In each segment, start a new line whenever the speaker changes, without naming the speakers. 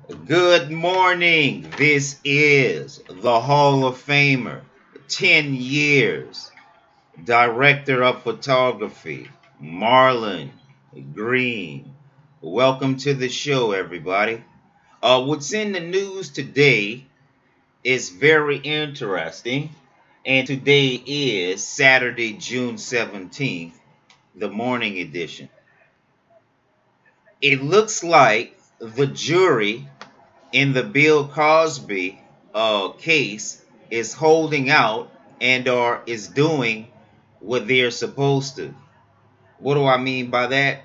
Good morning. This is the Hall of Famer, 10 years, Director of Photography, Marlon Green. Welcome to the show, everybody. What's in the news today is very interesting, and today is Saturday, June 17th, the morning edition. It looks like the jury in the Bill Cosby case is holding out and or is doing what they're supposed to. What do I mean by that?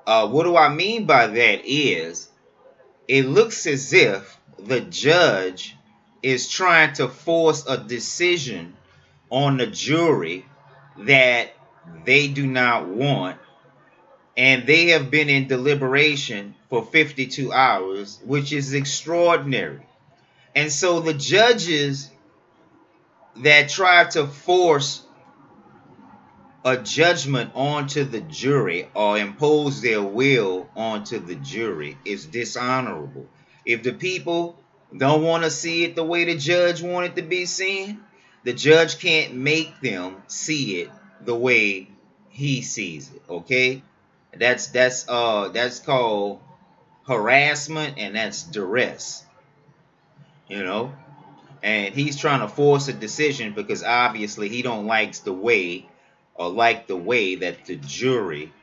What do I mean by that is it looks as if the judge is trying to force a decision on the jury that they do not want, and they have been in deliberation for 52 hours, which is extraordinary. And so the judges that try to force a judgment onto the jury or impose their will onto the jury is dishonorable. If the people don't want to see it the way the judge wanted to be seen, the judge can't make them see it the way he sees it. Okay, that's called harassment, and that's duress. You know, and he's trying to force a decision because obviously he don't like the way that the jury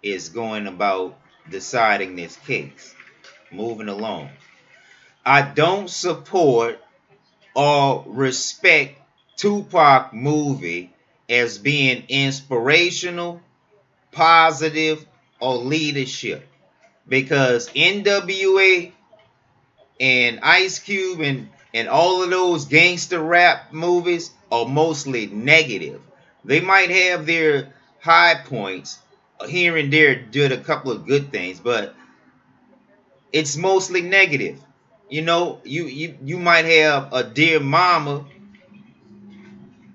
is going about deciding this case. Moving along, I don't support or respect Tupac movie as being inspirational, positive, or leadership, because NWA and Ice Cube and all of those gangster rap movies are mostly negative. They might have their high points here and there, did a couple of good things, but it's mostly negative. You know, you might have a Dear Mama,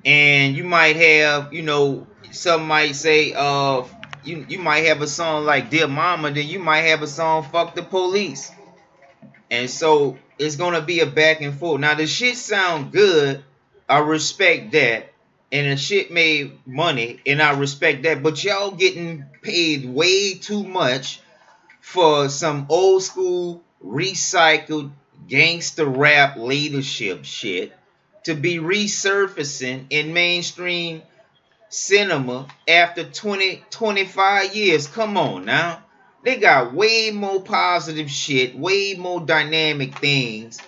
and you might have, some might say, you might have a song like Dear Mama, then you might have a song Fuck the Police. And so it's gonna be a back and forth. Now the shit sound good, I respect that, and the shit made money, and I respect that. But y'all getting paid way too much for some old school recycled gangster rap leadership shit to be resurfacing in mainstream cinema after 25 years. Come on now. They got way more positive shit, way more dynamic things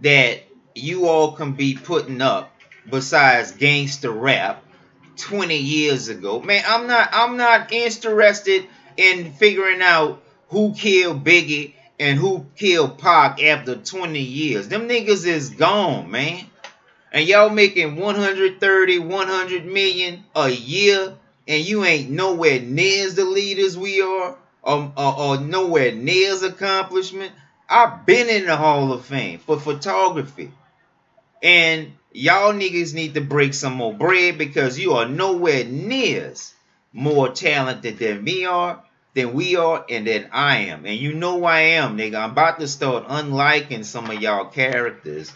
that you all can be putting up besides gangster rap 20 years ago. Man, I'm not interested in figuring out who killed Biggie and who killed Pac after 20 years. Them niggas is gone, man. And y'all making 130, 100 million a year, and you ain't nowhere near as the leaders we are, or nowhere near as accomplishment. I've been in the Hall of Fame for photography, and y'all niggas need to break some more bread, because you are nowhere near as more talented than we are, and than I am. And you know I am, nigga. I'm about to start unliking some of y'all characters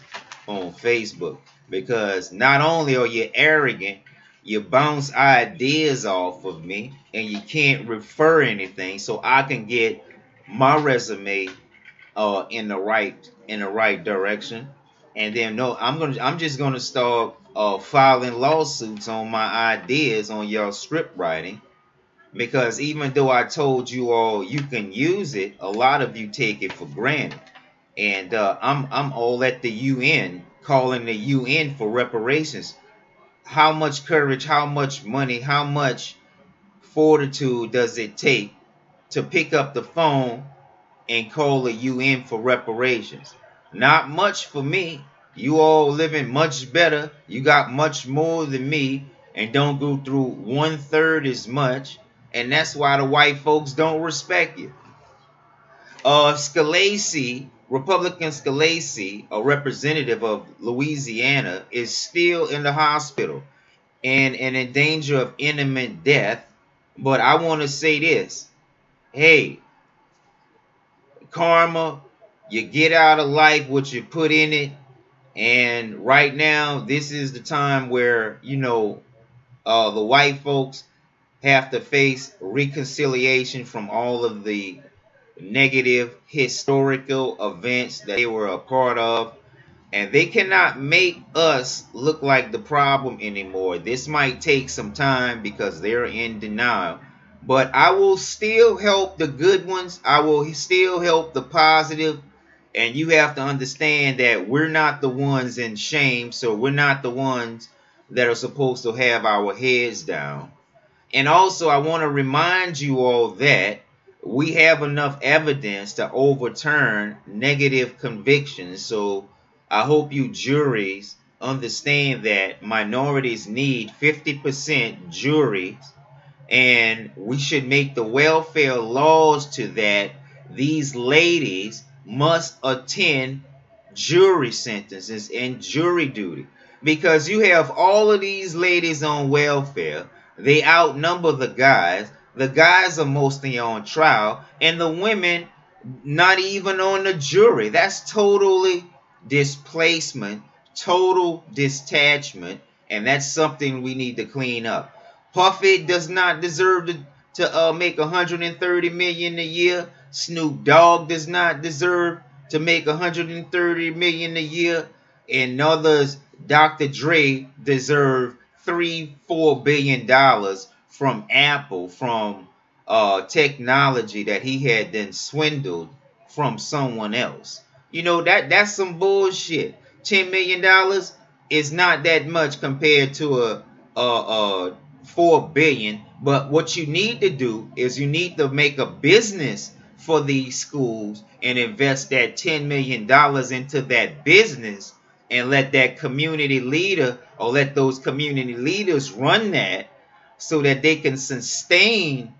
on Facebook, because not only are you arrogant, you bounce ideas off of me, and you can't refer anything so I can get my resume in the right direction. And then no, I'm just gonna start filing lawsuits on my ideas on your script writing, because even though I told you all you can use it, a lot of you take it for granted. And I'm all at the UN, calling the UN for reparations. How much courage, how much money, how much fortitude does it take to pick up the phone and call the UN for reparations? Not much for me. You all living much better. You got much more than me, and don't go through 1/3 as much. And that's why the white folks don't respect you. Scalise, Republican Scalise, a representative of Louisiana, is still in the hospital and in danger of imminent death. But I want to say this. Hey, karma You get out of life what you put in it. And right now, this is the time where, you know, the white folks have to face reconciliation from all of the negative historical events that they were a part of. And they cannot make us look like the problem anymore. This might take some time because they're in denial. But I will still help the good ones. I will still help the positive. And you have to understand that we're not the ones in shame. So we're not the ones that are supposed to have our heads down. And also, I want to remind you all that we have enough evidence to overturn negative convictions. So I hope you juries understand that minorities need 50% juries, and we should make the welfare laws to that these ladies must attend jury sentences and jury duty, because you have all of these ladies on welfare. They outnumber the guys. The guys are mostly on trial, and the women not even on the jury. That's totally displacement, total detachment, and that's something we need to clean up. Puffy does not deserve to make 130 million a year. Snoop Dogg does not deserve to make 130 million a year, and others, Dr. Dre, deserve $3-4 billion from Apple, from technology that he had then swindled from someone else. You know, that's some bullshit. $10 million is not that much compared to a 4 billion. But what you need to do is you need to make a business for these schools and invest that $10 million into that business, and let that community leader, or let those community leaders run that, so that they can sustain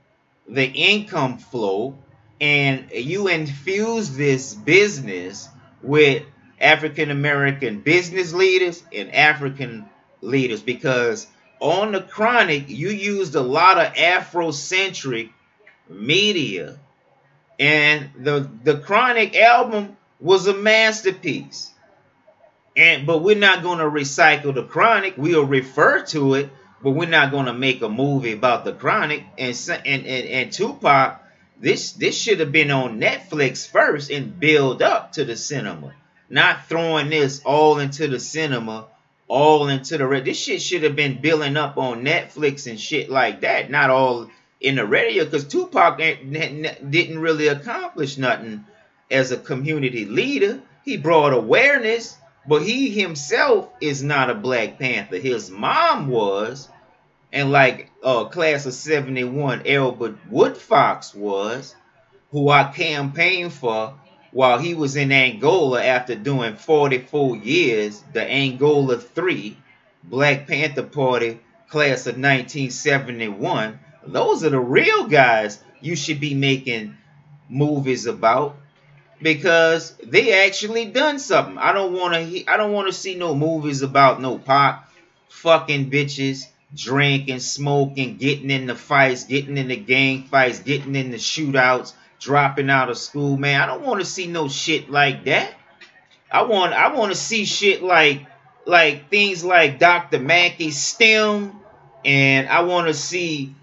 the income flow. And you infuse this business with African American business leaders and African leaders, because on the Chronic you used a lot of Afrocentric media, and the Chronic album was a masterpiece. But we're not going to recycle the Chronic. We'll refer to it, but we're not going to make a movie about the Chronic. And Tupac, this should have been on Netflix first and build up to the cinema. Not throwing this all into the cinema, all into the this shit should have been building up on Netflix and shit like that. Not all in the radio, because Tupac didn't really accomplish nothing as a community leader. He brought awareness, but he himself is not a Black Panther. His mom was, and like class of 71 Albert Woodfox was, who I campaigned for while he was in Angola after doing 44 years, the Angola 3, Black Panther Party, class of 1971. Those are the real guys you should be making movies about, because they actually done something. I don't want to see no movies about no Pac fucking bitches, drinking, smoking, getting in the fights, getting in the gang fights, getting in the shootouts, dropping out of school, man. I don't want to see no shit like that. I want to see shit like things like Dr. Mackey's STEM, and I want to see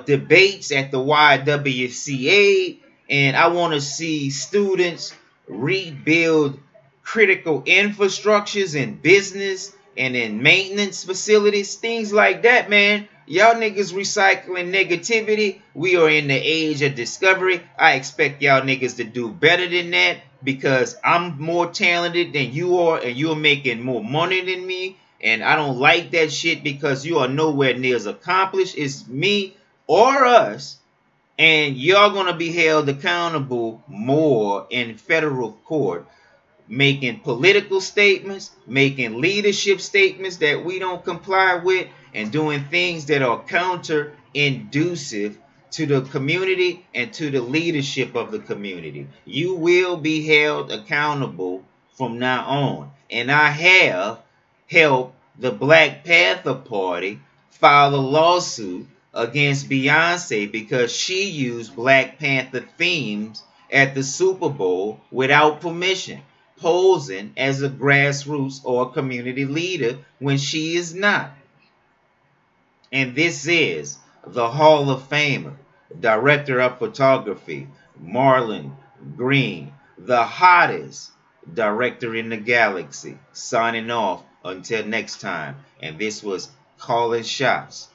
debates at the YWCA, and I want to see students rebuild critical infrastructures in business and in maintenance facilities, things like that, man. Y'all niggas recycling negativity. We are in the age of discovery. I expect y'all niggas to do better than that, because I'm more talented than you are, and you're making more money than me. And I don't like that shit, because you are nowhere near as accomplished as me or us. And y'all gonna be held accountable more in federal court, making political statements, making leadership statements that we don't comply with, and doing things that are counter-inducive to the community and to the leadership of the community. You will be held accountable from now on. And I have helped the Black Panther Party file a lawsuit against Beyonce because she used Black Panther themes at the Super Bowl without permission, posing as a grassroots or community leader when she is not. And this is the Hall of Famer, Director of Photography, Marlon Green, the hottest director in the galaxy, signing off until next time. And this was Calling Shots